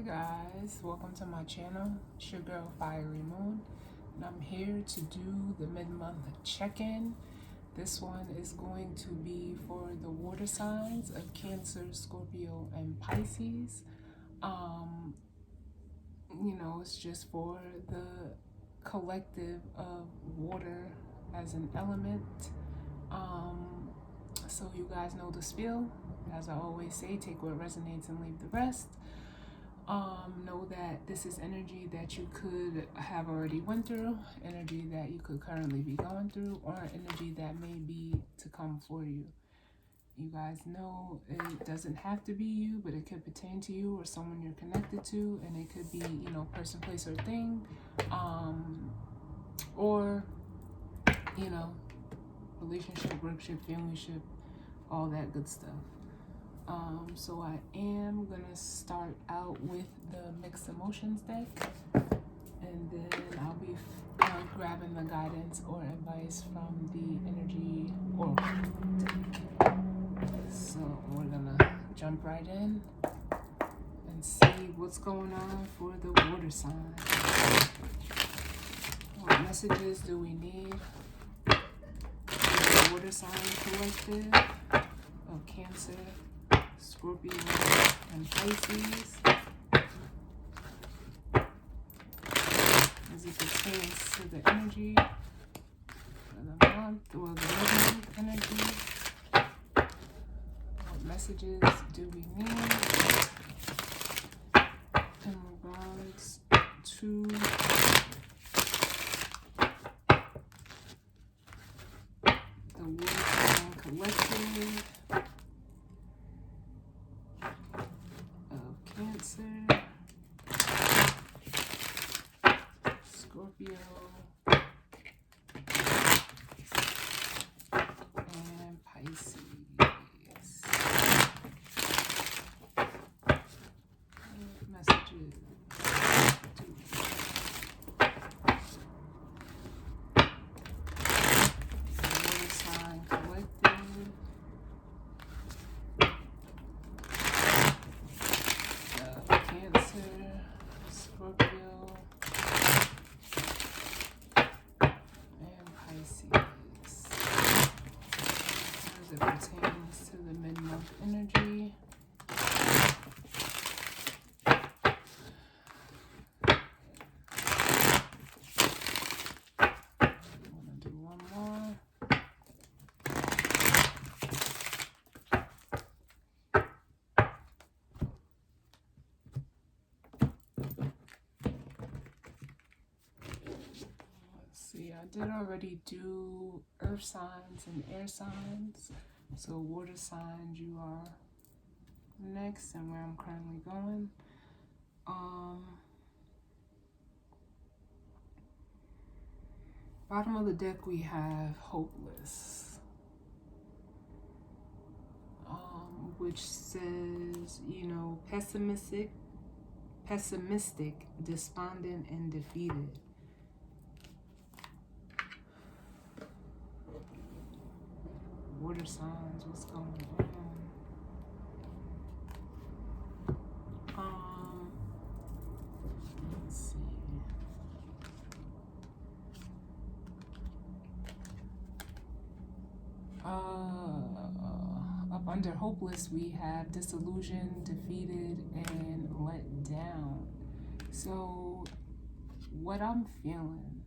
Guys, welcome to my channel. It's your girl Fiery Moon, and I'm here to do the mid-month check-in. This one is going to be for the water signs of Cancer, Scorpio, and Pisces. It's just for the collective of water as an element. So you guys know the spiel. As I always say, take what resonates and leave the rest. Know that this is energy that you could have already went through, energy that you could currently be going through, or energy that may be to come for you. You guys know it doesn't have to be you, but it could pertain to you or someone you're connected to, and it could be, person, place, or thing, or, relationship, workship, familyship, all that good stuff. So I am gonna start out with the mixed emotions deck, and then I'll be grabbing the guidance or advice from the energy oracle deck. So we're gonna jump right in and see what's going on for the water sign. What messages do we need for the water sign collective of Cancer, Scorpio, and Pisces as it pertains to the energy for the month or the mid-month energy? What messages do we need in regards to the water sign collective of Cancer, Scorpio, and Pisces? What messages do we have? The water sign collective of Cancer, Scorpio, and Pisces as it pertains to the mid-month energy. I'm gonna do one more. See, I did already do earth signs and air signs. So water signs, you are next, and where I'm currently going. Bottom of the deck we have hopeless, which says, pessimistic, despondent, and defeated. Water signs, what's going on? Let's see. Up under hopeless, we have disillusioned, defeated, and let down. So, what I'm feeling,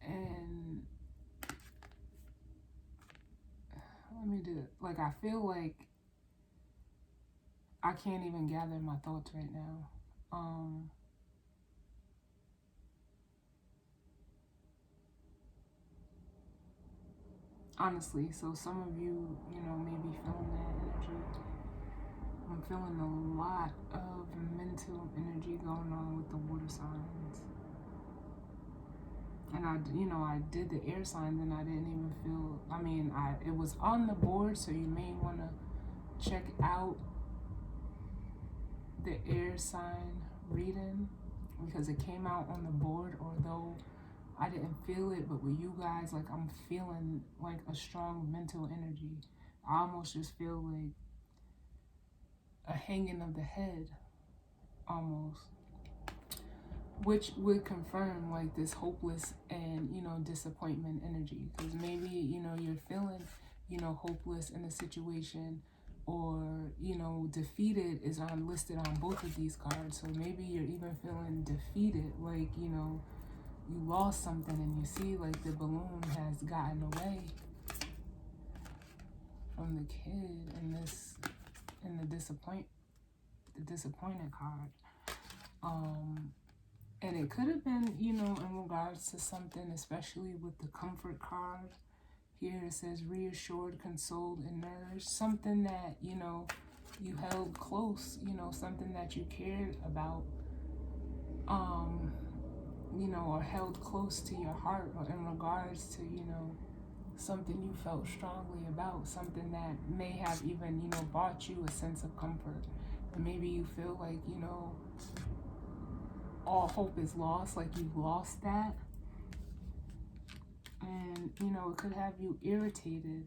and let me do it. Like, I feel like I can't even gather my thoughts right now. Honestly, so some of you, may be feeling that energy. I'm feeling a lot of mental energy going on with the water signs. And I did the air signs and I didn't even feel, it was on the board, so you may want to check out the air sign reading because it came out on the board, although I didn't feel it, but with you guys, like, I'm feeling like a strong mental energy. I almost just feel like a hanging of the head, almost, which would confirm like this hopeless and, you know, disappointment energy. Because maybe, you know, you're feeling, you know, hopeless in a situation, or, you know, defeated is listed on both of these cards. So maybe you're even feeling defeated, like, you know, you lost something and you see like the balloon has gotten away from the kid in the disappointed card. And it could have been, you know, in regards to something, especially with the comfort card. Here it says reassured, consoled, and nourished. Something that, you know, you held close, you know, something that you cared about, you know, or held close to your heart, or in regards to, you know, something you felt strongly about, something that may have even, you know, brought you a sense of comfort. And maybe you feel like, you know, all hope is lost, like you've lost that. And, you know, it could have you irritated,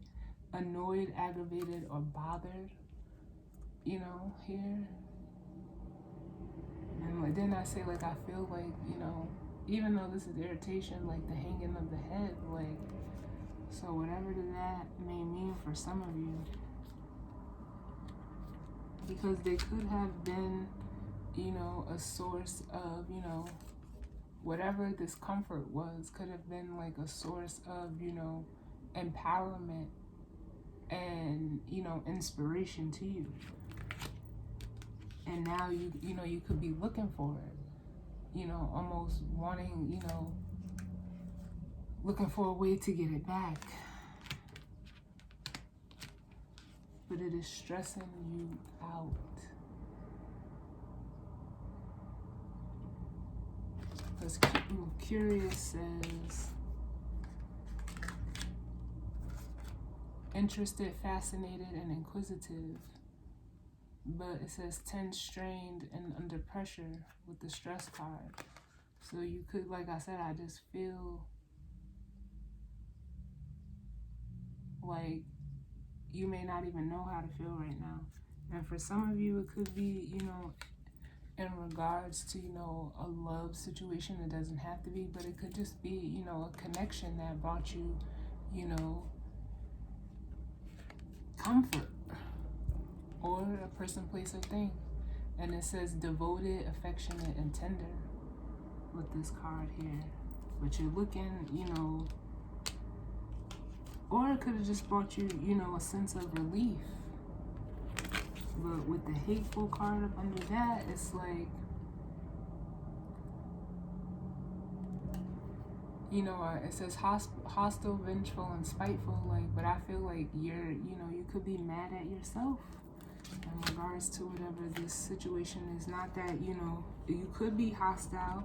annoyed, aggravated, or bothered, you know, here. And like, then I say, like, I feel like, you know, even though this is irritation, like the hanging of the head, like, so whatever that may mean for some of you, because they could have been, you know, a source of, you know, whatever this comfort was, could have been like a source of, you know, empowerment and, you know, inspiration to you. And now you know, you could be looking for it, you know, almost wanting, you know, looking for a way to get it back. But it is stressing you out. Because Curious says, interested, fascinated, and inquisitive. But it says tense, strained, and under pressure with the stress card. So you could, like I said, I just feel like you may not even know how to feel right now. And for some of you, it could be, you know, in regards to, you know, a love situation. It doesn't have to be, but it could just be, you know, a connection that brought you, you know, comfort, or a person, place, or thing. And it says devoted, affectionate, and tender with this card here. But you're looking, you know, or it could have just brought you, you know, a sense of relief. But with the hateful card up under that, it's like, you know, it says hostile, vengeful, and spiteful. Like, but I feel like you're, you know, you could be mad at yourself in regards to whatever this situation is. Not that, you know, you could be hostile,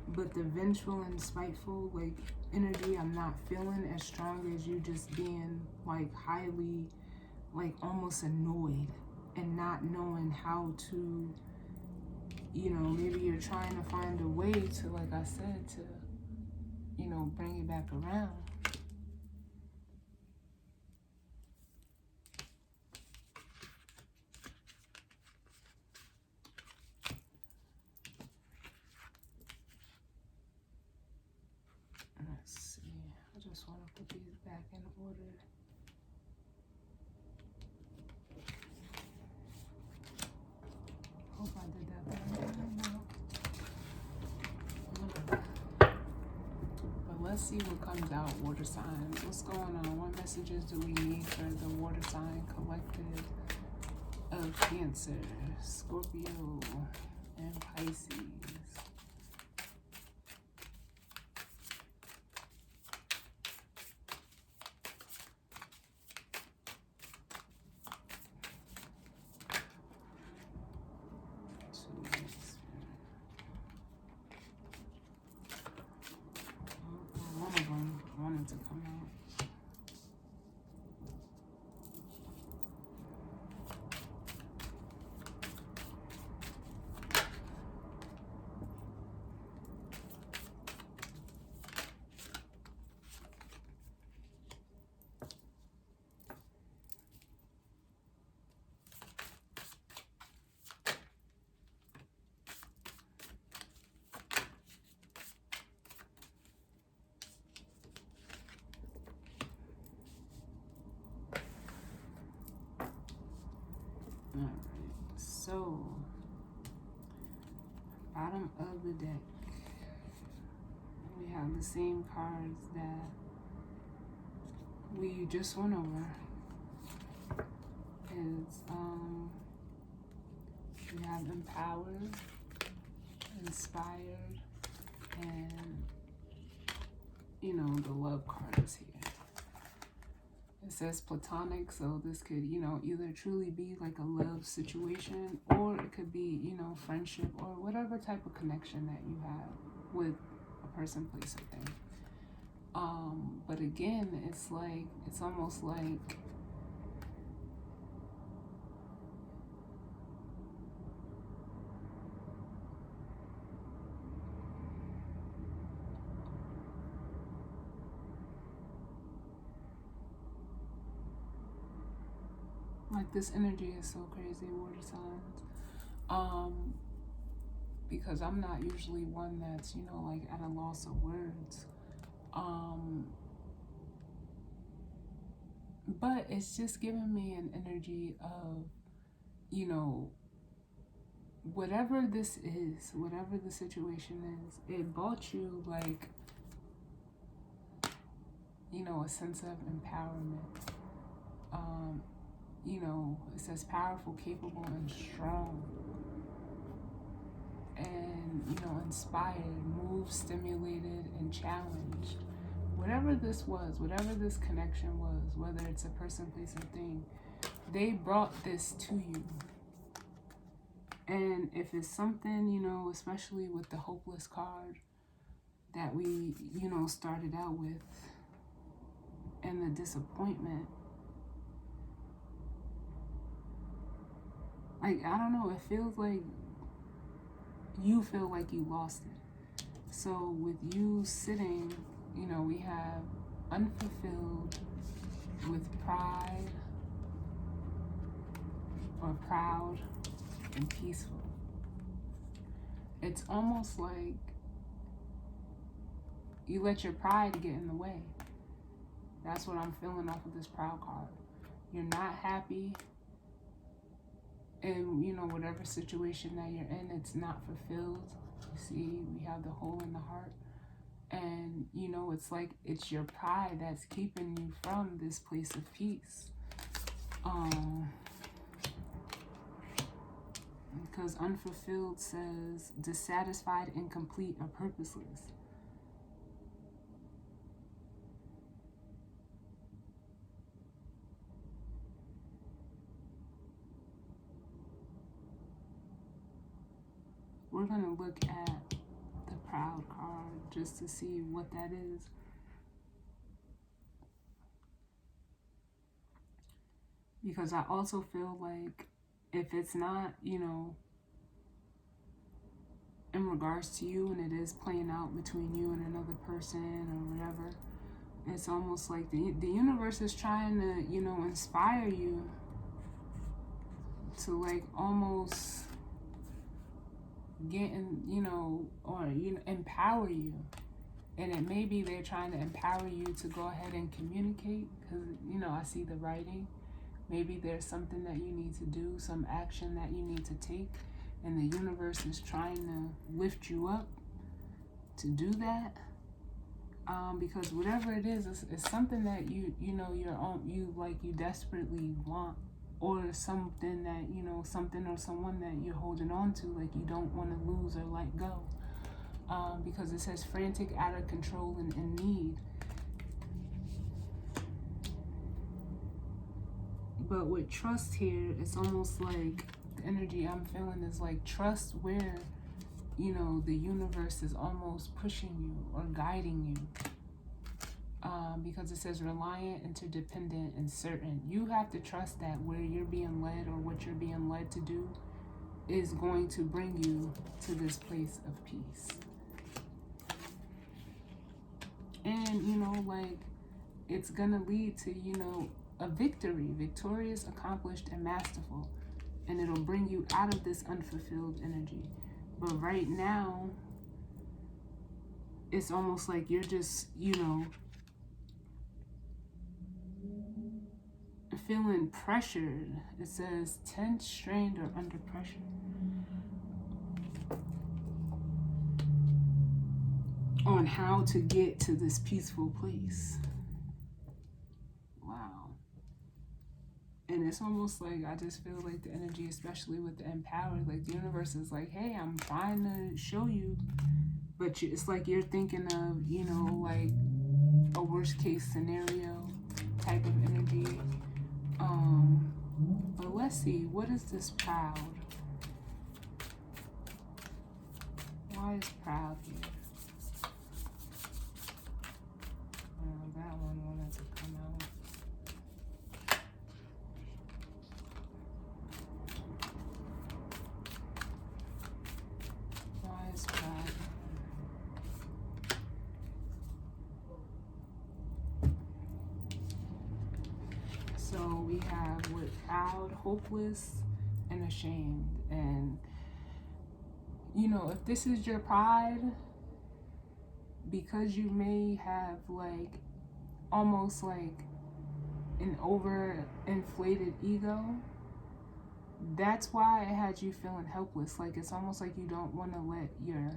but the vengeful and spiteful, like, energy, I'm not feeling as strong as you just being, like, highly, like, almost annoyed and not knowing how to, you know, maybe you're trying to find a way to, like I said, to, you know, bring it back around. Let's see. I just want to put these back in order. Hope I did that better. But let's see what comes out, water signs. What's going on? What messages do we need for the water sign collective of Cancer, Scorpio, and Pisces? One of them wanted to come out. Alright, so bottom of the deck, we have the same cards that we just went over. Is we have empowered, inspired, and you know, the love card is here. It says platonic, so this could, you know, either truly be like a love situation, or it could be, you know, friendship, or whatever type of connection that you have with a person, place, or thing. But again, it's like, it's almost like this energy is so crazy, water signs. Because I'm not usually one that's, you know, like at a loss of words. But it's just giving me an energy of, you know, whatever this is, whatever the situation is, it brought you like, you know, a sense of empowerment. You know, it says powerful, capable, and strong. And, you know, inspired, moved, stimulated, and challenged. Whatever this was, whatever this connection was, whether it's a person, place, or thing, they brought this to you. And if it's something, you know, especially with the hopeless card that we, you know, started out with, and the disappointment, like, I don't know, it feels like you feel like you lost it. So with you sitting, you know, we have unfulfilled with pride, or proud and peaceful. It's almost like you let your pride get in the way. That's what I'm feeling off of this proud card. You're not happy. And, you know, whatever situation that you're in, it's not fulfilled. You see, we have the hole in the heart. And, you know, it's like it's your pride that's keeping you from this place of peace. Because unfulfilled says dissatisfied, incomplete, or purposeless. We're going to look at the proud card just to see what that is. Because I also feel like if it's not, you know, in regards to you, and it is playing out between you and another person or whatever, it's almost like the universe is trying to, you know, inspire you to like almost get in, you know, or, you know, empower you. And it may be they're trying to empower you to go ahead and communicate, because, you know, I see the writing. Maybe there's something that you need to do, some action that you need to take, and the universe is trying to lift you up to do that. Because whatever it is, it's something that you know, you desperately want, or something that, you know, something or someone that you're holding on to, like you don't want to lose or let go. Because it says frantic, out of control, and in need. But with trust here, it's almost like the energy I'm feeling is like trust where, you know, the universe is almost pushing you or guiding you. Because it says reliant, interdependent, and certain. You have to trust that where you're being led, or what you're being led to do, is going to bring you to this place of peace. And, you know, like, it's gonna lead to, you know, a victory, victorious, accomplished, and masterful. And it'll bring you out of this unfulfilled energy. But right now, it's almost like you're just, you know, feeling pressured. It says tense, strained, or under pressure. On how to get to this peaceful place. Wow. And it's almost like, I just feel like the energy, especially with the empowered, like the universe is like, hey, I'm trying to show you, but it's like you're thinking of, you know, like a worst case scenario type of energy. But let's see, what is this proud? Why is proud here? That one wanted to come out. Why is proud? So we have with proud, hopeless, and ashamed. And, you know, if this is your pride, because you may have like almost like an overinflated ego, that's why it had you feeling helpless. Like it's almost like you don't want to let your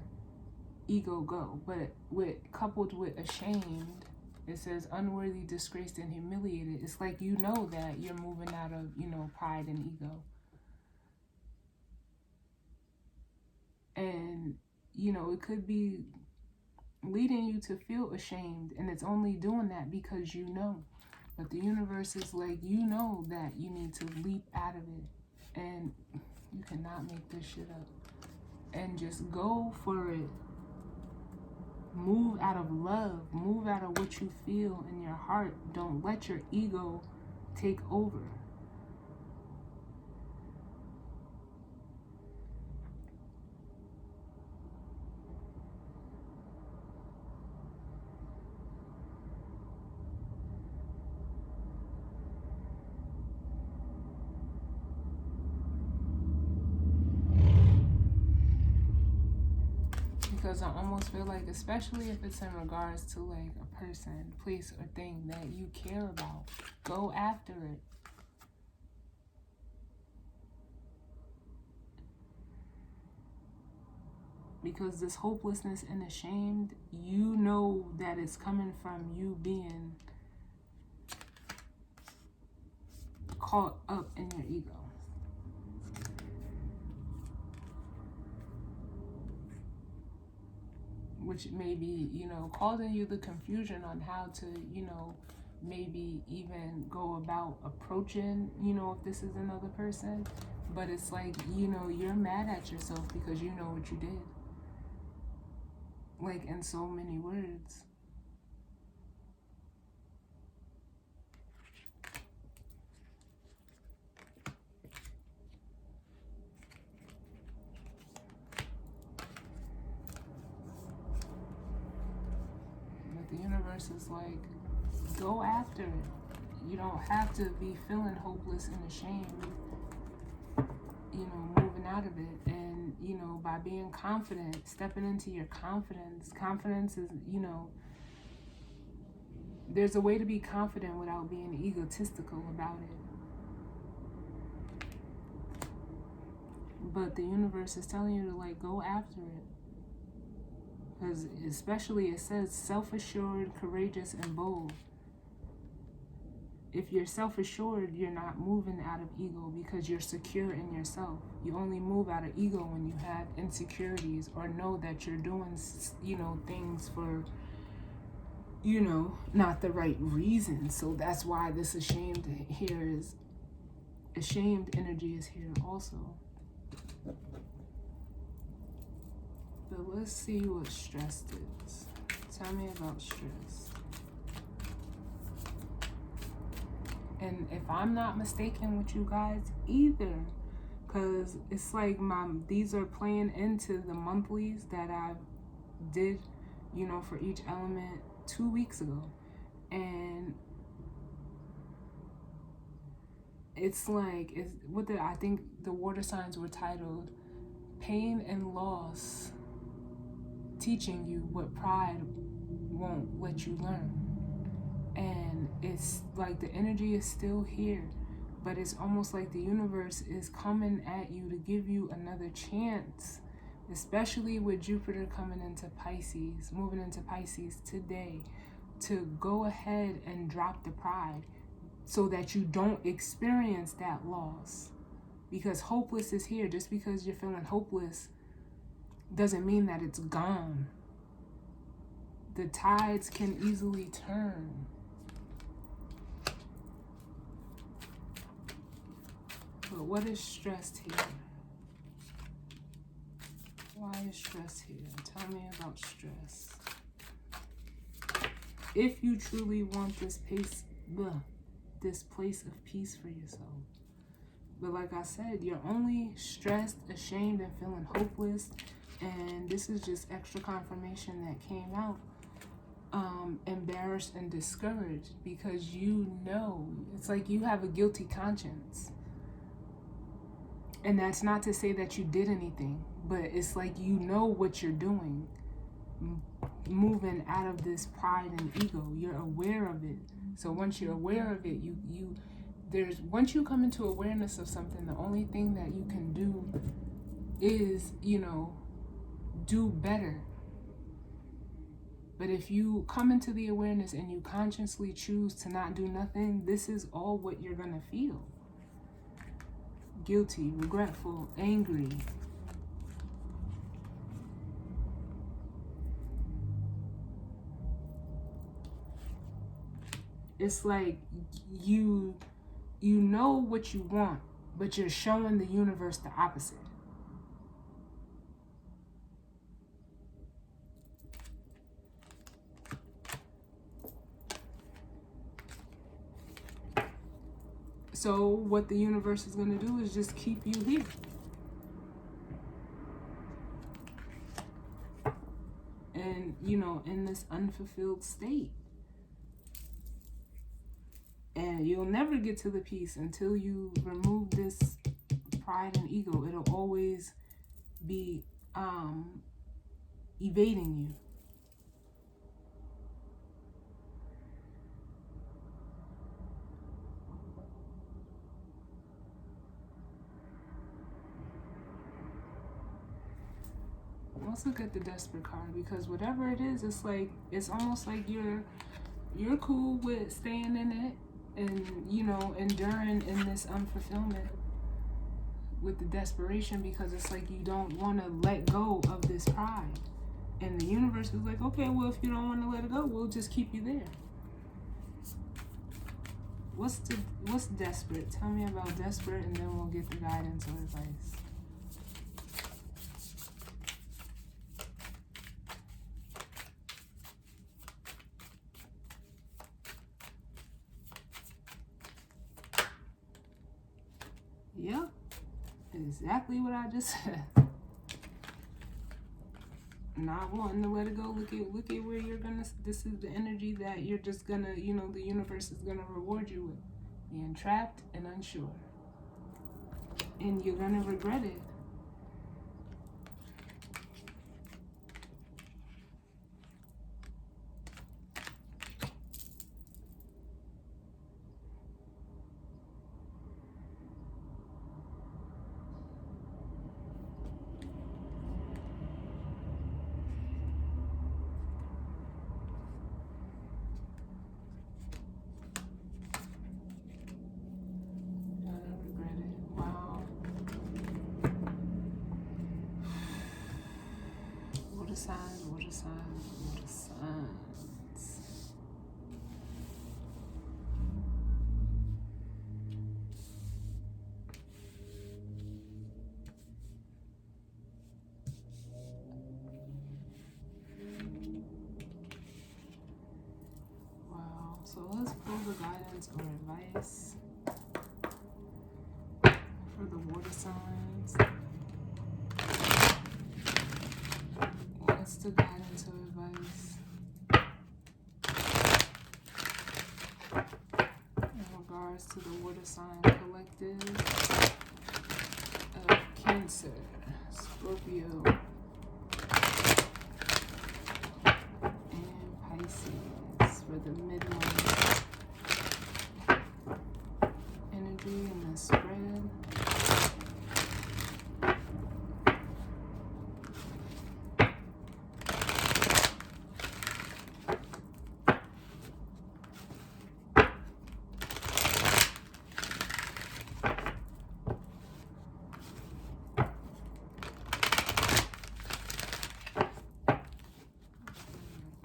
ego go. But coupled with ashamed, it says unworthy, disgraced, and humiliated. It's like you know that you're moving out of, you know, pride and ego. And, you know, it could be leading you to feel ashamed, and it's only doing that because you know. But the universe is like, you know that you need to leap out of it, and you cannot make this shit up. And just go for it. Move out of love. Move out of what you feel in your heart. Don't let your ego take over. Because I almost feel like, especially if it's in regards to like a person, place, or thing that you care about, go after it. Because this hopelessness and ashamed, you know that it's coming from you being caught up in your ego. Which may be, you know, causing you the confusion on how to, you know, maybe even go about approaching, you know, if this is another person. But it's like, you know, you're mad at yourself because you know what you did. Like, in so many words. The universe is like, go after it. You don't have to be feeling hopeless and ashamed, you know, moving out of it. And, you know, by being confident, stepping into your confidence. Confidence is, you know, there's a way to be confident without being egotistical about it. But the universe is telling you to, like, go after it. Because especially it says self-assured, courageous, and bold. If you're self-assured, you're not moving out of ego because you're secure in yourself. You only move out of ego when you have insecurities or know that you're doing, you know, things for, you know, not the right reason. So that's why this ashamed energy is here also. But let's see what stress is. Tell me about stress. And if I'm not mistaken with you guys either, because it's like these are playing into the monthlies that I did, you know, for each element 2 weeks ago. And it's like, I think the water signs were titled Pain and Loss, teaching you what pride won't let you learn. And it's like the energy is still here. but it's almost like the universe is coming at you to give you another chance, especially with Jupiter coming into Pisces, moving into Pisces today, to go ahead and drop the pride so that you don't experience that loss. Because hopeless is here. Just because you're feeling hopeless doesn't mean that it's gone. The tides can easily turn. But what is stressed here? Why is stress here? Tell me about stress. If you truly want this place of peace for yourself. But like I said, you're only stressed, ashamed, and feeling hopeless. And this is just extra confirmation that came out. Embarrassed and discouraged because you know, it's like you have a guilty conscience. And that's not to say that you did anything, but it's like you know what you're doing. Moving out of this pride and ego. You're aware of it. So once you're aware of it, once you come into awareness of something, the only thing that you can do is, do better. But if you come into the awareness and you consciously choose to not do nothing, this is all what you're going to feel. Guilty, regretful, angry. It's like you know what you want, but you're showing the universe the opposite. So what the universe is going to do is just keep you here. And, in this unfulfilled state. And you'll never get to the peace until you remove this pride and ego. It'll always be evading you. Let's look at the Desperate card, because whatever it is, it's almost like you're cool with staying in it and enduring in this unfulfillment with the desperation, because it's like you don't want to let go of this pride. And the universe is like, okay, well, if you don't want to let it go, we'll just keep you there. What's desperate? Tell me about desperate, and then we'll get the guidance or advice. Yep, exactly what I just said. Not wanting to let it go. Look at where you're gonna. This is the energy that you're just gonna. The universe is gonna reward you with. Being trapped and unsure, and you're gonna regret it. Water signs. Wow. So let's pull the guidance or advice for the water signs. What's the guidance or advice in regards to the water sign collective of Cancer, Scorpio, and Pisces for the mid-month energy and gonna spread.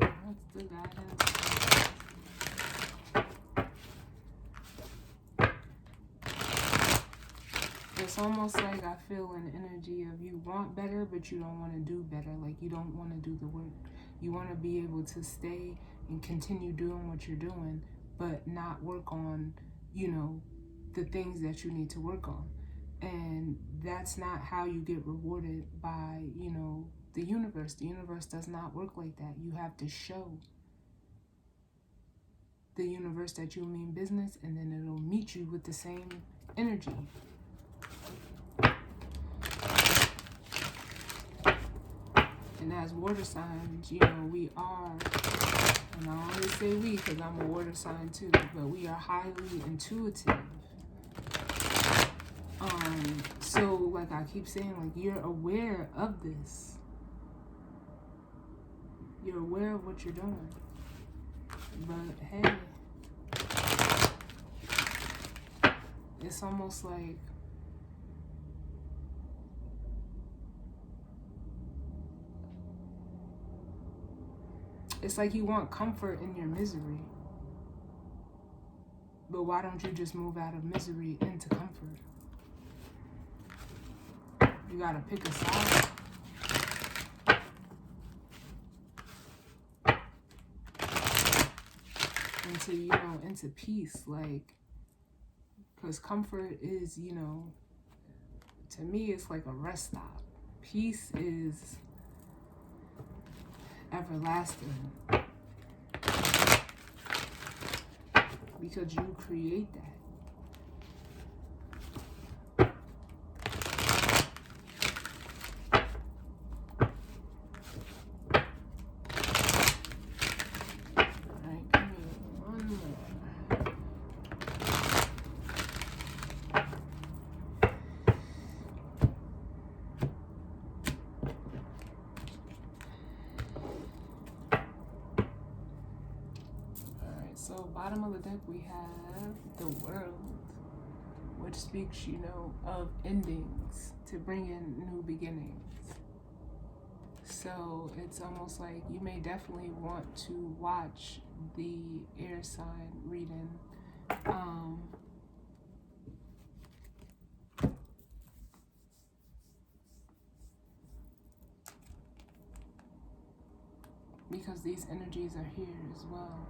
That's the guidance. It's almost like I feel an energy of you want better, but you don't want to do better. Like you don't want to do the work. You want to be able to stay and continue doing what you're doing, but not work on, you know, the things that you need to work on. And that's not how you get rewarded by, you know, the universe. The universe does not work like that. You have to show the universe that you mean business, and then it'll meet you with the same energy. And as water signs, you know, we are, and I always say we because I'm a water sign too, but we are highly intuitive. So like I keep saying, like you're aware of this. You're aware of what you're doing. But hey, it's almost like you want comfort in your misery. But why don't you just move out of misery into comfort? You gotta pick a side. Into, you know, into peace, like, because comfort is, you know, to me, it's like a rest stop. Peace is everlasting. Because you create that. So bottom of the deck we have the World, which speaks, you know, of endings to bring in new beginnings. So it's almost like you may definitely want to watch the air sign reading. Because these energies are here as well.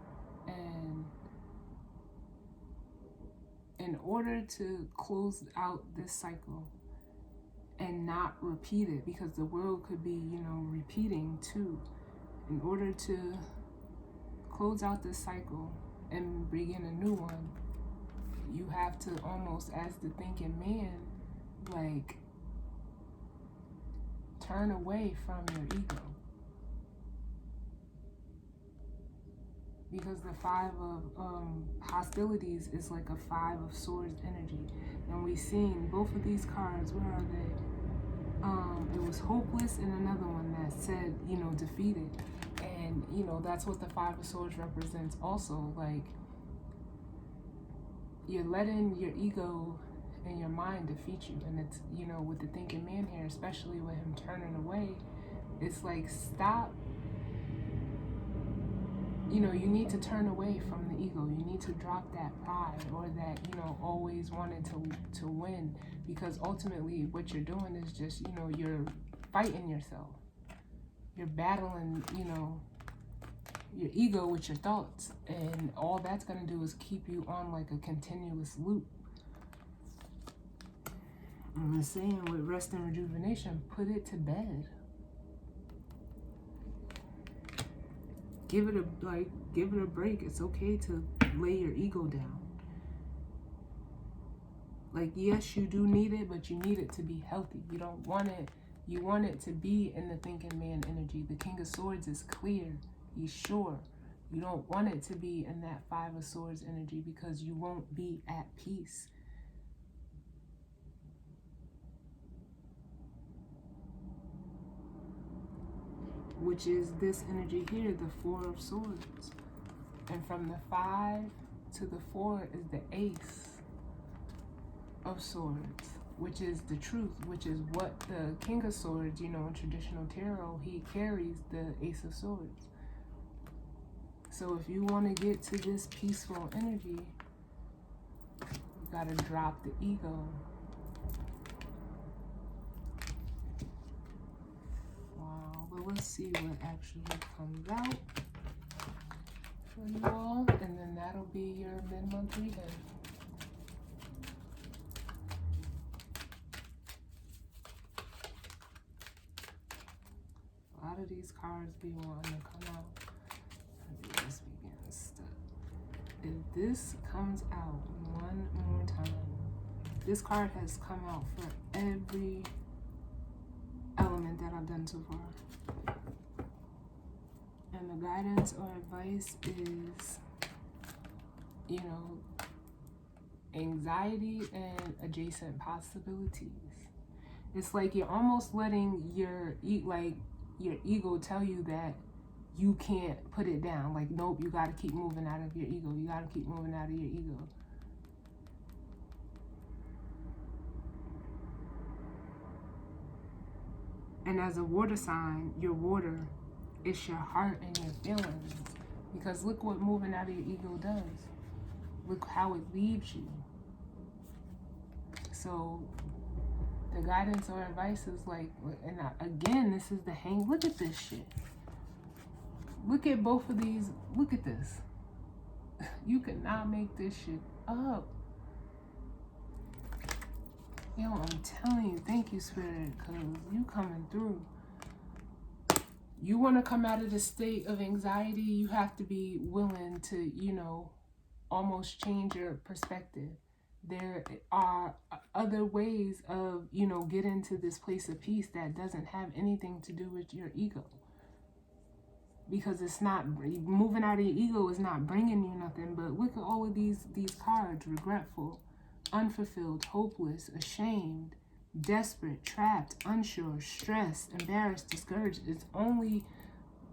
And in order to close out this cycle and not repeat it, because the world could be, you know, repeating too, in order to close out this cycle and begin a new one, you have to almost, as the thinking man, like, turn away from your ego. Because the 5 of hostilities is like a 5 of swords energy. And we've seen both of these cards, where are they? It was hopeless, and another one that said, you know, defeated. And, you know, that's what the 5 of swords represents also. Like, you're letting your ego and your mind defeat you. And it's, you know, with the thinking man here, especially with him turning away, it's like, stop. You know, you need to turn away from the ego. You need to drop that pride, or that, you know, always wanted to win. Because ultimately what you're doing is just, you know, you're fighting yourself. You're battling, you know, your ego with your thoughts. And all that's going to do is keep you on like a continuous loop. I'm saying, with rest and rejuvenation, put it to bed. Give it a break. It's okay to lay your ego down. Like, yes, you do need it, but you need it to be healthy. You don't want it. You want it to be in the thinking man energy. The King of Swords is clear. He's sure. You don't want it to be in that 5 of Swords energy, because you won't be at peace. which is this energy here, the Four of Swords. And from the 5 to the 4 is the Ace of Swords, which is the truth, which is what the King of Swords, you know, in traditional tarot, he carries the Ace of Swords. So if you want to get to this peaceful energy, you got to drop the ego. Wow, but let's see what actually comes out for you all, and then that'll be your mid-month reading. A lot of these cards be wanting to come out. This begins stuck. If this comes out one more time, this card has come out for every element that I've done so far. And the guidance or advice is, you know, anxiety and adjacent possibilities. It's like you're almost letting your ego tell you that you can't put it down. Like, nope, you got to keep moving out of your ego. You got to keep moving out of your ego. And as a water sign, your water, it's your heart and your feelings. Because look what moving out of your ego does. Look how it leaves you. So the guidance or advice is like, and again, this is the hang. Look at this shit. Look at both of these. Look at this. You cannot make this shit up. Yo, I'm telling you, thank you, Spirit, because you coming through. You want to come out of the state of anxiety, you have to be willing to, you know, almost change your perspective. There are other ways of, you know, getting to this place of peace that doesn't have anything to do with your ego. Because it's not, moving out of your ego is not bringing you nothing. But look at all of these cards: regretful, unfulfilled, hopeless, ashamed, desperate, trapped, unsure, stressed, embarrassed, discouraged. It's only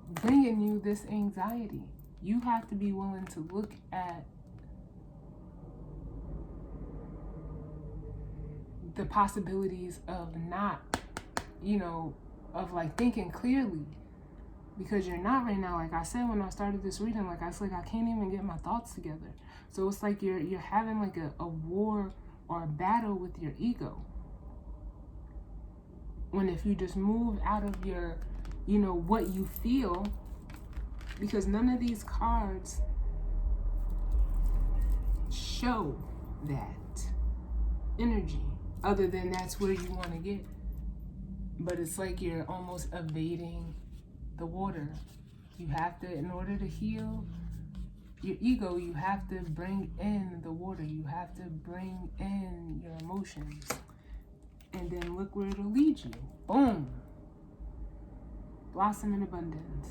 bringing you this anxiety. You have to be willing to look at the possibilities of not, you know, of like thinking clearly. Because you're not right now. Like I said when I started this reading, like I was like, I can't even get my thoughts together. So it's like you're having like a war or a battle with your ego. When if you just move out of your, you know, what you feel, because none of these cards show that energy, other than that's where you want to get. But it's like you're almost evading the water. You have to, in order to heal your ego, you have to bring in the water. You have to bring in your emotions. And then look where it'll lead you. Boom. Blossom in abundance.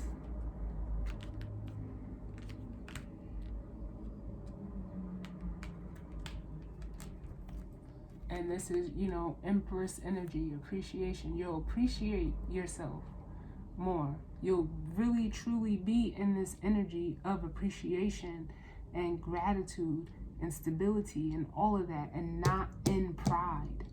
And this is, you know, Empress energy, appreciation. You'll appreciate yourself more. You'll really truly be in this energy of appreciation and gratitude and stability and all of that, and not in pride.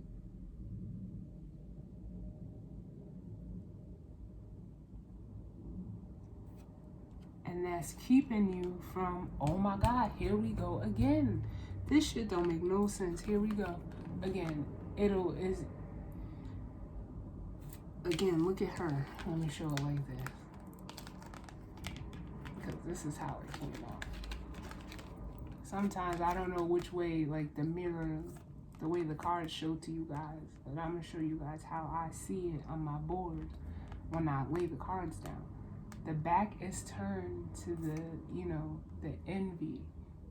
And that's keeping you from, oh my God, here we go again. This shit don't make no sense. Here we go again. Again, look at her. Let me show it like this, because this is how it came out. Sometimes I don't know which way, like the mirror, the way the cards show to you guys, but I'm gonna show you guys how I see it on my board when I lay the cards down. The back is turned to the, you know, the envy,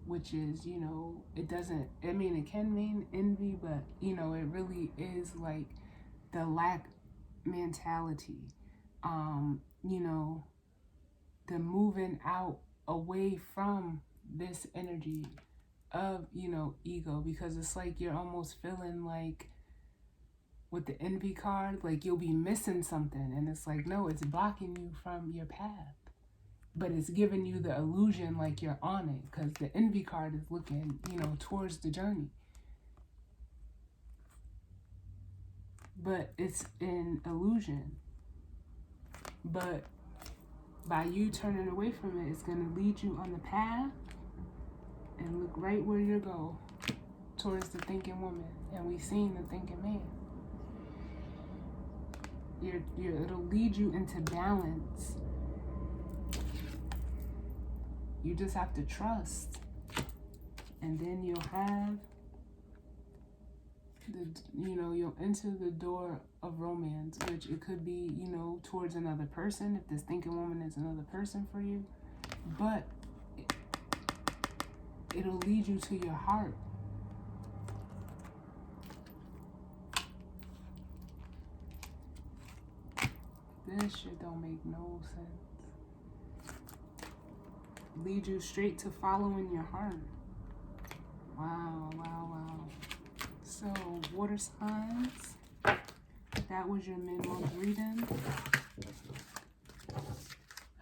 which is, you know, it doesn't, I mean, it can mean envy, but, you know, it really is like the lack mentality, you know, the moving out away from this energy of, you know, ego, because it's like you're almost feeling like with the envy card, like you'll be missing something, and it's like, no, it's blocking you from your path, but it's giving you the illusion like you're on it, because the envy card is looking, you know, towards the journey, but it's an illusion. But by you turning away from it, it's going to lead you on the path and look right where you go, towards the thinking woman, and we've seen the thinking man. It'll lead you into balance. You just have to trust, and then you'll have you'll enter the door of romance, which it could be, you know, towards another person, if this thinking woman is another person for you, but it'll lead you to your heart. This shit don't make no sense. Lead you straight to following your heart. Wow, wow, wow. So, water signs, that was your mid-month reading.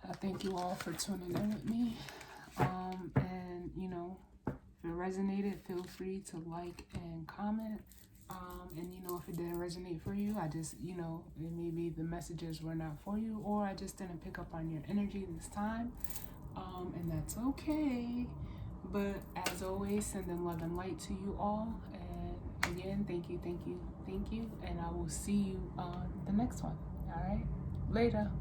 I thank you all for tuning in with me. And, you know, if it resonated, feel free to like and comment. And, you know, if it didn't resonate for you, I just, you know, maybe the messages were not for you, or I just didn't pick up on your energy this time. And that's okay. But as always, sending love and light to you all. And again, thank you. And I will see you on the next one. All right? Later.